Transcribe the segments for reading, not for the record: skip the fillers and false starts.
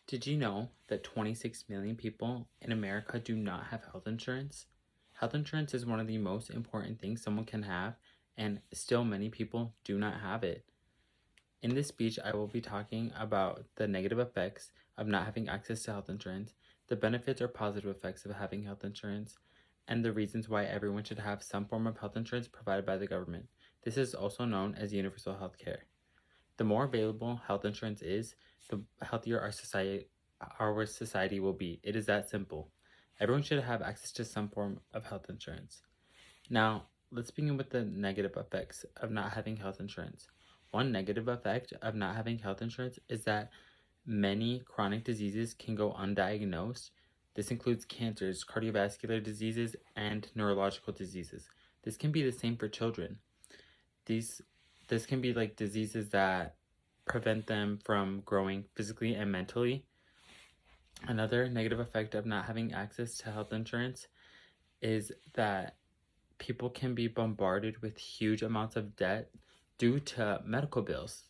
Did you know that 26 million people in America do not have health insurance? Health insurance is one of the most important things someone can have, and still many people do not have it. In this speech, I will be talking about the negative effects of not having access to health insurance, the benefits or positive effects of having health insurance, and the reasons why everyone should have some form of health insurance provided by the government. This is also known as universal health care. The more available health insurance is, the healthier our society will be. It is that simple. Everyone should have access to some form of health insurance. Now, let's begin with the negative effects of not having health insurance. One negative effect of not having health insurance is that many chronic diseases can go undiagnosed. This includes cancers, cardiovascular diseases, and neurological diseases. This can be the same for children. These this can be like diseases that prevent them from growing physically and mentally. Another negative effect of not having access to health insurance is that people can be bombarded with huge amounts of debt due to medical bills.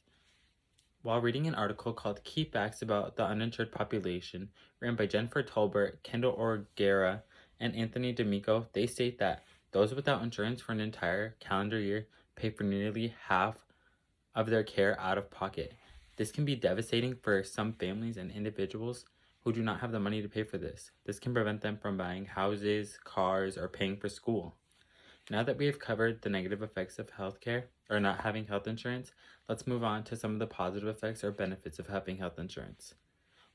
While reading an article called Key Facts About the Uninsured Population, written by Jennifer Tolbert, Kendall Orgera, and Anthony D'Amico, they state that those without insurance for an entire calendar year pay for nearly half of their care out of pocket. This can be devastating for some families and individuals who do not have the money to pay for this. This can prevent them from buying houses, cars, or paying for school. Now that we have covered the negative effects of healthcare or not having health insurance, let's move on to some of the positive effects or benefits of having health insurance.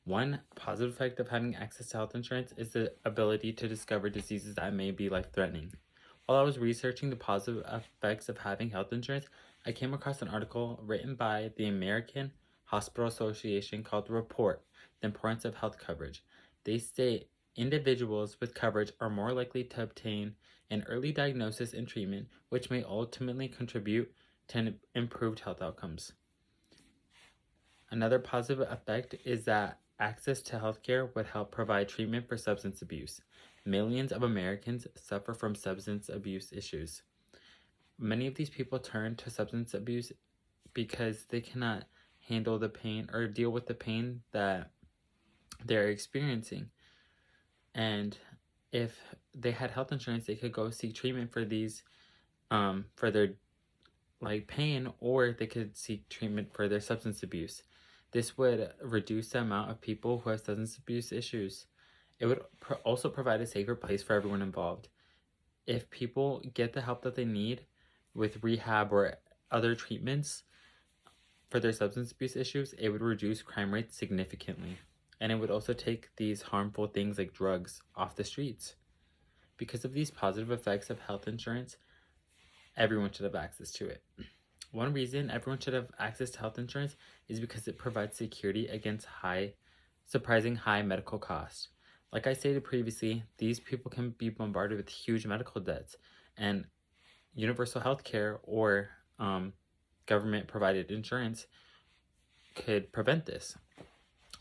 One positive effect of having access to health insurance is the ability to discover diseases that may be life-threatening. While I was researching the positive effects of having health insurance, I came across an article written by the American Hospital Association called Report: The Importance of Health Coverage. They state individuals with coverage are more likely to obtain an early diagnosis and treatment, which may ultimately contribute to improved health outcomes. Another positive effect is that access to healthcare would help provide treatment for substance abuse. Millions of Americans suffer from substance abuse issues. Many of these people turn to substance abuse because they cannot handle the pain or deal with the pain that they're experiencing. And if they had health insurance, they could go seek treatment for these, for their pain, or they could seek treatment for their substance abuse. This would reduce the amount of people who have substance abuse issues. It would also provide a safer place for everyone involved. If people get the help that they need with rehab or other treatments for their substance abuse issues, it would reduce crime rates significantly. And it would also take these harmful things like drugs off the streets. Because of these positive effects of health insurance, everyone should have access to it. One reason everyone should have access to health insurance is because it provides security against surprising high medical costs. Like I stated previously, these people can be bombarded with huge medical debts, and universal health care or government-provided insurance could prevent this.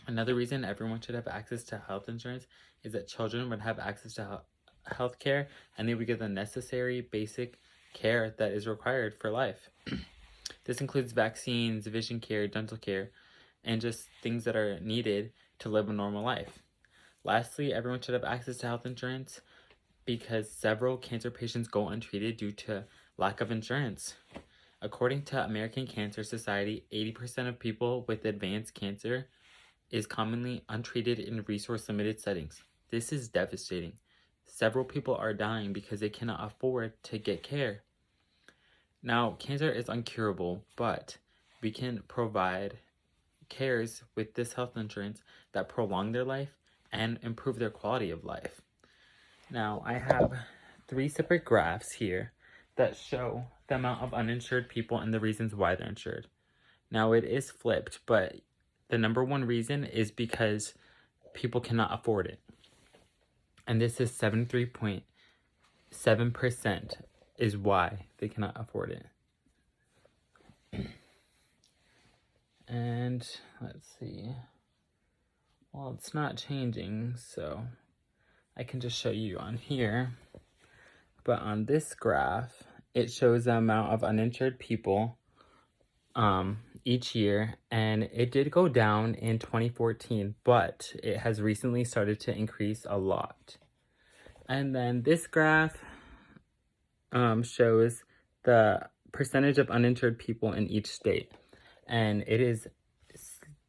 Another reason everyone should have access to health insurance is that children would have access to health care, and they would get the necessary basic care that is required for life. This includes vaccines, vision care, dental care, and just things that are needed to live a normal life. Lastly, everyone should have access to health insurance because several cancer patients go untreated due to lack of insurance. According to American Cancer Society, 80% of people with advanced cancer is commonly untreated in resource-limited settings. This is devastating. Several people are dying because they cannot afford to get care. Now, cancer is uncurable, but we can provide cares with this health insurance that prolong their life and improve their quality of life. Now, I have 3 separate graphs here that show the amount of uninsured people and the reasons why they're insured. Now, it is flipped, but the number one reason is because people cannot afford it. And this is 73.7% is why they cannot afford it. And let's see. Well, it's not changing, so I can just show you on here. But on this graph, it shows the amount of uninsured people each year, and it did go down in 2014, but it has recently started to increase a lot. And then this graph shows the percentage of uninsured people in each state, and it is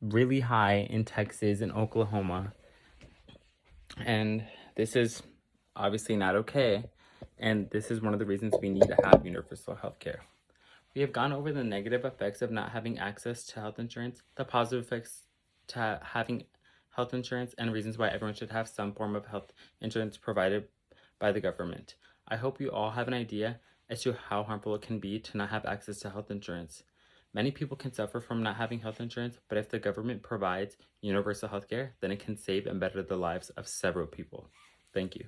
really high in Texas and Oklahoma, and this is obviously not okay, and this is one of the reasons we need to have universal health care. We have gone over the negative effects of not having access to health insurance, the positive effects to having health insurance, and reasons why everyone should have some form of health insurance provided by the government. I hope you all have an idea as to how harmful it can be to not have access to health insurance. Many people can suffer from not having health insurance, but if the government provides universal health care, then it can save and better the lives of several people. Thank you.